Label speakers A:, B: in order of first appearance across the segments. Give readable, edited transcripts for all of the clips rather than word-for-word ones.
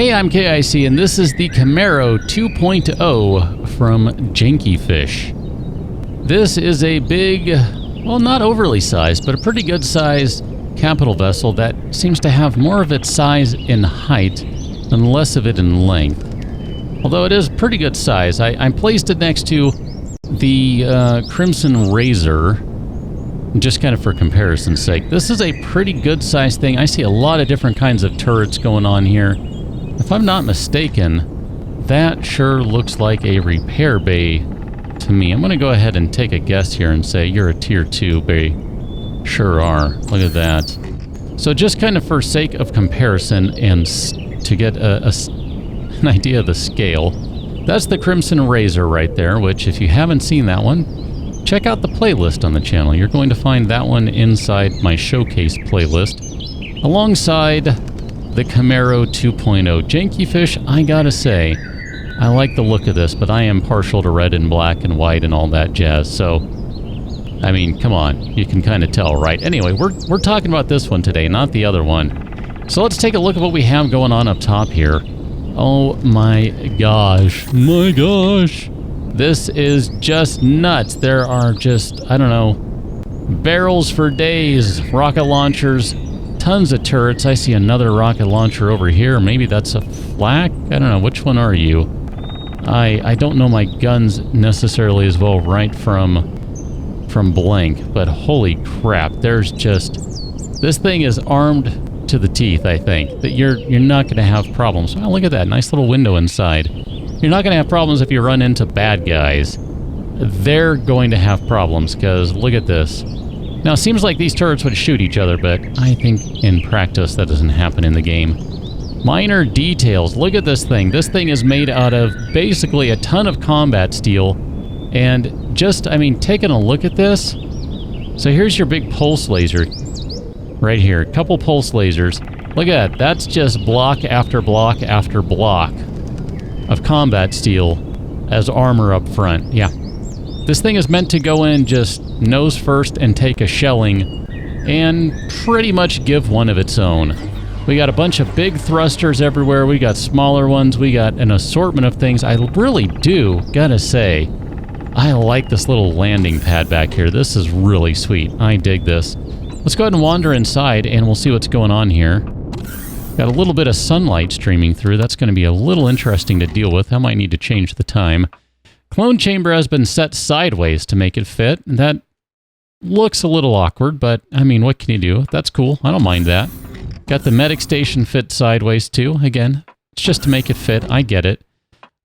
A: Hey, I'm KIC, and this is the Camaro 2.0 from Janky Fish. This is a big, well, not overly sized, but a pretty good sized capital vessel that seems to have more of its size in height and less of it in length. Although it is pretty good size. I placed it next to the Crimson Razor, just kind of for comparison's sake. This is a pretty good sized thing. I see a lot of different kinds of turrets going on here. If I'm not mistaken, that sure looks like a repair bay to me. I'm going to go ahead and take a guess here and say you're a tier 2 bay. Sure are. Look at that. So just kind of for sake of comparison and to get an idea of the scale, that's the Crimson Razor right there, which if you haven't seen that one, check out the playlist on the channel. You're going to find that one inside my showcase playlist, alongside the Camaro 2.0. Janky Fish, I gotta say, I like the look of this, but I am partial to red and black and white and all that jazz, so, I mean, come on, you can kind of tell, right? Anyway, we're talking about this one today, not the other one. So let's take a look at what we have going on up top here. Oh my gosh. My gosh. This is just nuts. There are just, I don't know, barrels for days, rocket launchers, tons of turrets. I see another rocket launcher over here. Maybe that's a flak? I don't know. Which one are you? I don't know my guns necessarily as well right from blank, but holy crap. There's just... This thing is armed to the teeth, I think. That you're not going to have problems. Oh, look at that. Nice little window inside. You're not going to have problems if you run into bad guys. They're going to have problems, because look at this. Now, it seems like these turrets would shoot each other, but I think in practice that doesn't happen in the game. Minor details. Look at this thing. This thing is made out of basically a ton of combat steel. And just, I mean, taking a look at this. So here's your big pulse laser. Right here. A couple pulse lasers. Look at that. That's just block after block after block of combat steel as armor up front. Yeah. This thing is meant to go in just nose first and take a shelling and pretty much give one of its own. We got a bunch of big thrusters everywhere. We got smaller ones. We got an assortment of things. I really do, gotta say, I like this little landing pad back here. This is really sweet. I dig this. Let's go ahead and wander inside and we'll see what's going on here. Got a little bit of sunlight streaming through. That's going to be a little interesting to deal with. I might need to change the time. Clone chamber has been set sideways to make it fit. That looks a little awkward, but I mean, what can you do? That's cool. I don't mind that. Got the medic station fit sideways too. Again, it's just to make it fit. I get it.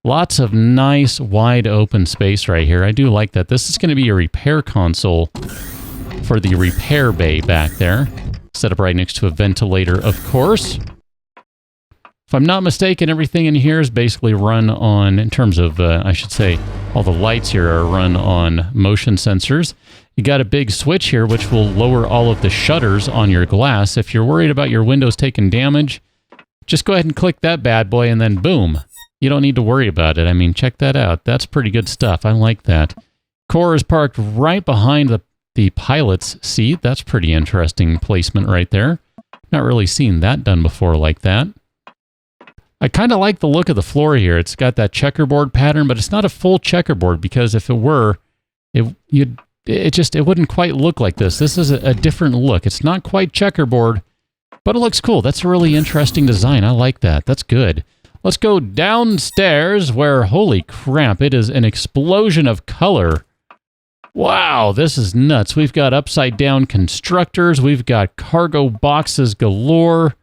A: Lots of nice wide open space right here. I do like that. This is going to be a repair console for the repair bay back there. Set up right next to a ventilator, of course. If I'm not mistaken, everything in here is basically run on, in terms of, I should say, all the lights here are run on motion sensors. You got a big switch here, which will lower all of the shutters on your glass. If you're worried about your windows taking damage, just go ahead and click that bad boy and then boom. You don't need to worry about it. I mean, check that out. That's pretty good stuff. I like that. Core is parked right behind the pilot's seat. That's pretty interesting placement right there. Not really seen that done before like that. I kind of like the look of the floor here. It's got that checkerboard pattern, but it's not a full checkerboard because if it were, it wouldn't quite look like this. This is a different look. It's not quite checkerboard, but it looks cool. That's a really interesting design. I like that. That's good. Let's go downstairs where, holy crap, it is an explosion of color. Wow, this is nuts. We've got upside down constructors. We've got cargo boxes galore.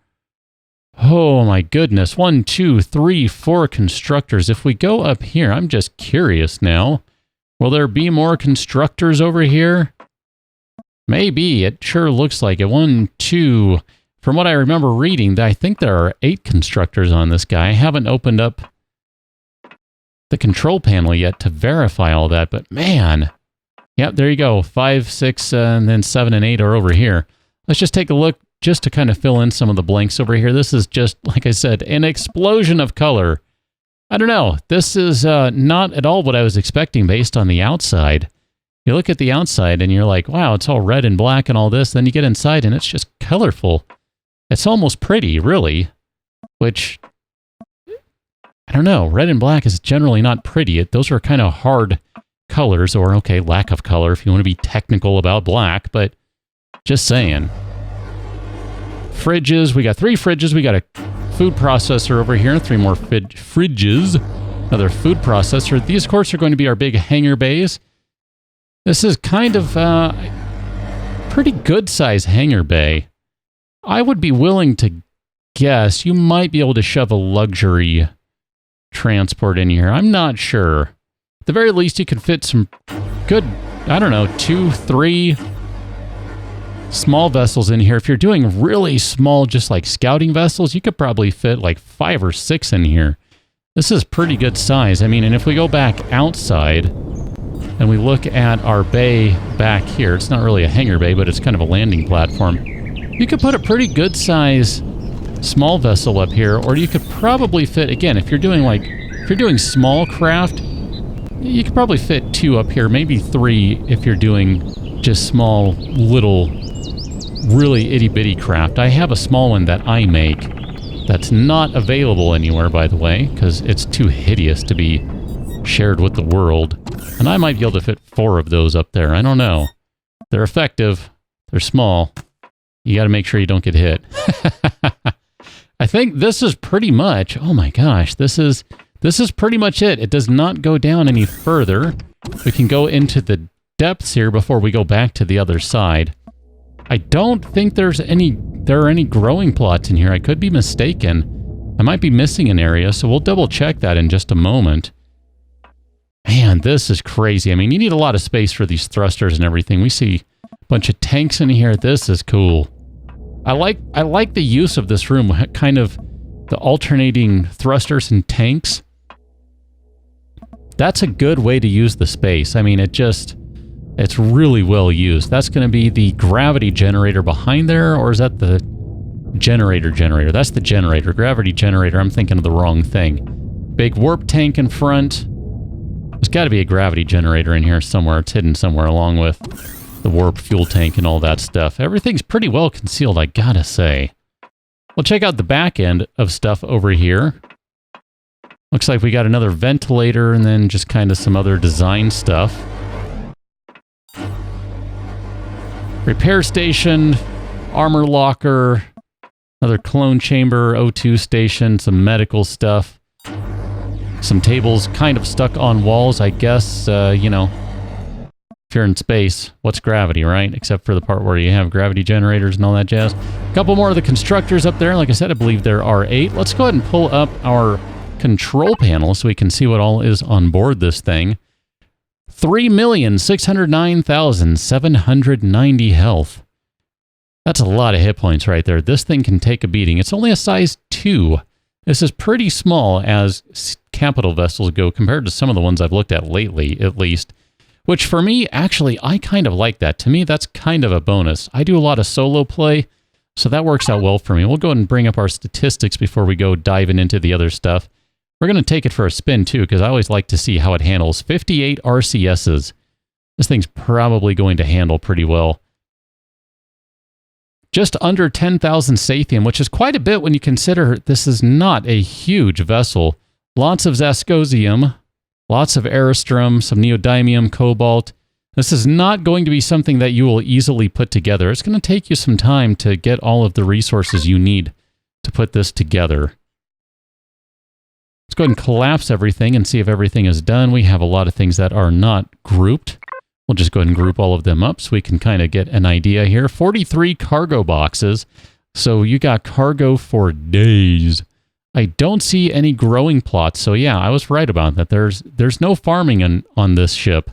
A: Oh my goodness. 1, 2, 3, 4 constructors. If we go up here, I'm just curious now. Will there be more constructors over here? Maybe. It sure looks like it. 1, 2. From what I remember reading, I think there are 8 constructors on this guy. I haven't opened up the control panel yet to verify all that, but man. Yep, there you go. 5, 6, and then 7 and 8 are over here. Let's just take a look just to kind of fill in some of the blanks over here. This is just, like I said, an explosion of color. I don't know. This is not at all what I was expecting based on the outside. You look at the outside and you're like, wow, it's all red and black and all this. Then you get inside and it's just colorful. It's almost pretty, really, which I don't know. Red and black is generally not pretty. Those are kind of hard colors, or okay, lack of color if you want to be technical about black, but just saying. Fridges. We got 3 fridges. We got a food processor over here. 3 more fridges. Another food processor. These, of course, are going to be our big hangar bays. This is kind of pretty good size hangar bay. I would be willing to guess you might be able to shove a luxury transport in here. I'm not sure. At the very least, you could fit some good, I don't know, 2, 3 small vessels in here. If you're doing really small, just like scouting vessels, you could probably fit like 5 or 6 in here. This is pretty good size. I mean, and if we go back outside and we look at our bay back here, it's not really a hangar bay, but it's kind of a landing platform. You could put a pretty good size small vessel up here, or you could probably fit, again, if you're doing small craft, you could probably fit 2 up here, maybe 3 if you're doing just small, little, really itty-bitty craft. I have a small one that I make that's not available anywhere, by the way, because it's too hideous to be shared with the world. And I might be able to fit 4 of those up there. I don't know. They're effective. They're small. You got to make sure you don't get hit. I think this is pretty much, oh my gosh, this is pretty much it. It does not go down any further. We can go into the depths here before we go back to the other side. I don't think there are any growing plots in here. I could be mistaken. I might be missing an area, so we'll double check that in just a moment. Man, this is crazy. I mean, you need a lot of space for these thrusters and everything. We see a bunch of tanks in here. This is cool. I like the use of this room, kind of the alternating thrusters and tanks. That's a good way to use the space. I mean, it's really well used. That's going to be the gravity generator behind there, or is that the generator? That's the generator. Gravity generator. I'm thinking of the wrong thing. Big warp tank in front. There's got to be a gravity generator in here somewhere. It's hidden somewhere along with the warp fuel tank and all that stuff. Everything's pretty well concealed, I gotta say. We'll check out the back end of stuff over here. Looks like we got another ventilator and then just kind of some other design stuff. Repair station, armor locker, another clone chamber, O2 station, some medical stuff. Some tables kind of stuck on walls, I guess, you know. If you're in space, what's gravity, right? Except for the part where you have gravity generators and all that jazz. A couple more of the constructors up there. Like I said, I believe there are 8. Let's go ahead and pull up our control panel so we can see what all is on board this thing. 3,609,790 health. That's a lot of hit points right there. This thing can take a beating. It's only a size 2. This is pretty small as capital vessels go compared to some of the ones I've looked at lately, at least. Which for me, actually, I kind of like that. To me, that's kind of a bonus. I do a lot of solo play, so that works out well for me. We'll go ahead and bring up our statistics before we go diving into the other stuff. We're going to take it for a spin, too, because I always like to see how it handles. 58 RCSs. This thing's probably going to handle pretty well. Just under 10,000 Sathium, which is quite a bit when you consider this is not a huge vessel. Lots of Zascosium. Lots of Aerostrum, some Neodymium, Cobalt. This is not going to be something that you will easily put together. It's going to take you some time to get all of the resources you need to put this together. Let's go ahead and collapse everything and see if everything is done. We have a lot of things that are not grouped. We'll just go ahead and group all of them up so we can kind of get an idea here. 43 cargo boxes. So you got cargo for days. I don't see any growing plots, so yeah, I was right about that. There's no farming on this ship,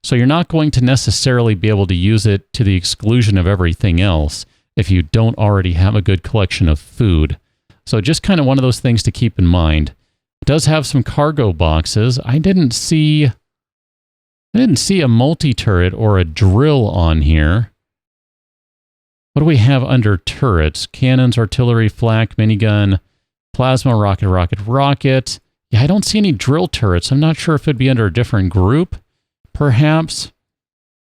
A: so you're not going to necessarily be able to use it to the exclusion of everything else if you don't already have a good collection of food. So just kind of one of those things to keep in mind. It does have some cargo boxes. I didn't see a multi-turret or a drill on here. What do we have under turrets? Cannons, artillery, flak, minigun, plasma, rocket. Yeah, I don't see any drill turrets. I'm not sure if it'd be under a different group, perhaps,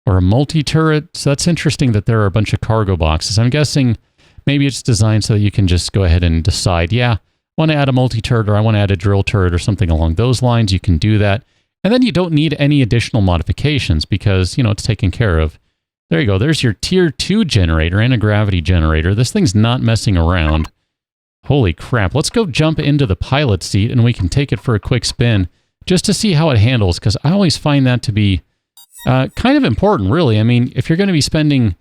A: or a multi-turret. So that's interesting that there are a bunch of cargo boxes. I'm guessing maybe it's designed so that you can just go ahead and decide, yeah, want to add a multi-turret or I want to add a drill turret or something along those lines, you can do that. And then you don't need any additional modifications because, you know, it's taken care of. There you go. There's your tier 2 generator and a gravity generator. This thing's not messing around. Holy crap. Let's go jump into the pilot seat and we can take it for a quick spin just to see how it handles, because I always find that to be kind of important, really. I mean, if you're going to be spending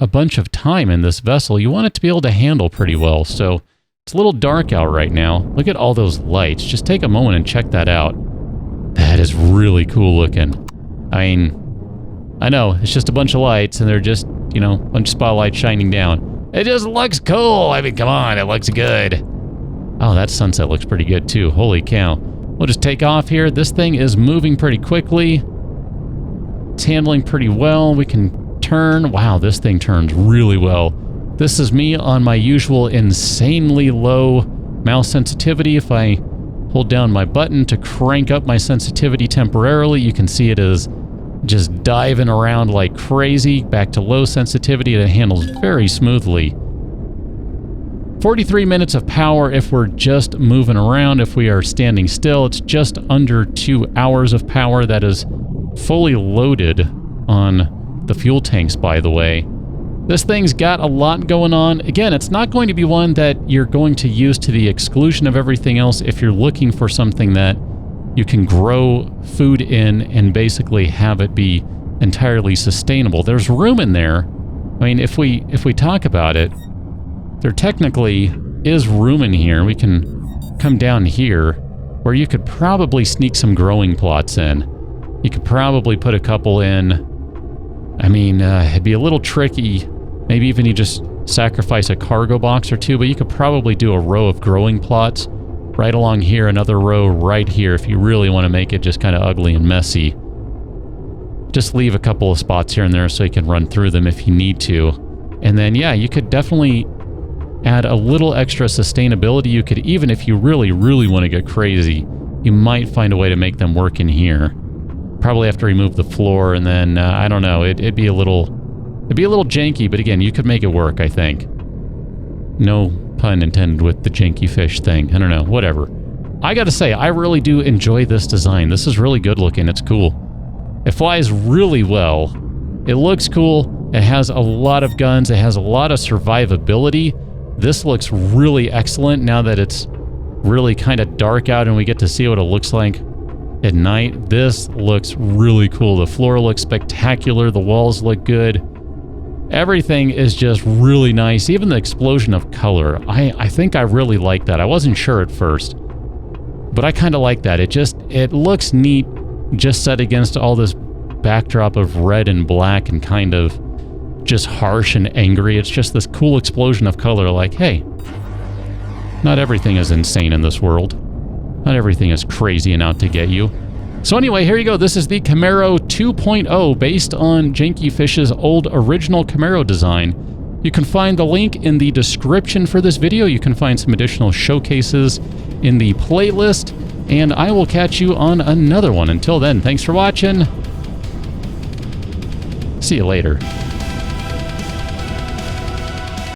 A: a bunch of time in this vessel, you want it to be able to handle pretty well. So it's a little dark out right now. Look at all those lights. Just take a moment and check that out. That is really cool looking. I mean, I know, it's just a bunch of lights and they're just, you know, a bunch of spotlights shining down. It just looks cool. I mean, come on, it looks good. Oh, that sunset looks pretty good too. Holy cow. We'll just take off here. This thing is moving pretty quickly. It's handling pretty well. We can turn. Wow, this thing turns really well. This is me on my usual insanely low mouse sensitivity. If I hold down my button to crank up my sensitivity temporarily, you can see it is just diving around like crazy. Back to low sensitivity, and it handles very smoothly. 43 minutes of power if we're just moving around. If we are standing still, it's just under 2 hours of power. That is fully loaded on the fuel tanks, by the way. This thing's got a lot going on. Again, it's not going to be one that you're going to use to the exclusion of everything else if you're looking for something that you can grow food in and basically have it be entirely sustainable. There's room in there. I mean, if we talk about it, there technically is room in here. We can come down here where you could probably sneak some growing plots in. You could probably put a couple in. I mean, it'd be a little tricky. Maybe even you just sacrifice a cargo box or two, but you could probably do a row of growing plots right along here, another row right here if you really want to make it just kind of ugly and messy. Just leave a couple of spots here and there so you can run through them if you need to. And then, yeah, you could definitely add a little extra sustainability. You could even, if you really, really want to get crazy, you might find a way to make them work in here. Probably have to remove the floor, and then, I don't know, it'd be a little janky, but again, you could make it work, I think. No pun intended with the janky fish thing. I don't know, whatever. I gotta say, I really do enjoy this design. This is really good looking. It's cool. It flies really well. It looks cool. It has a lot of guns. It has a lot of survivability. This looks really excellent now that it's really kind of dark out and we get to see what it looks like at night. This looks really cool. The floor looks spectacular. The walls look good. Everything is just really nice. Even the explosion of color. I think I really like that. I wasn't sure at first, but I kind of like that. It looks neat just set against all this backdrop of red and black and kind of just harsh and angry. It's just this cool explosion of color, like, hey, not everything is insane in this world. Not everything is crazy and out to get you. So anyway, here you go. This is the Camaro 2.0 based on Janky Fish's old original Camaro design. You can find the link in the description for this video. You can find some additional showcases in the playlist, and I will catch you on another one. Until then, thanks for watching. See you later.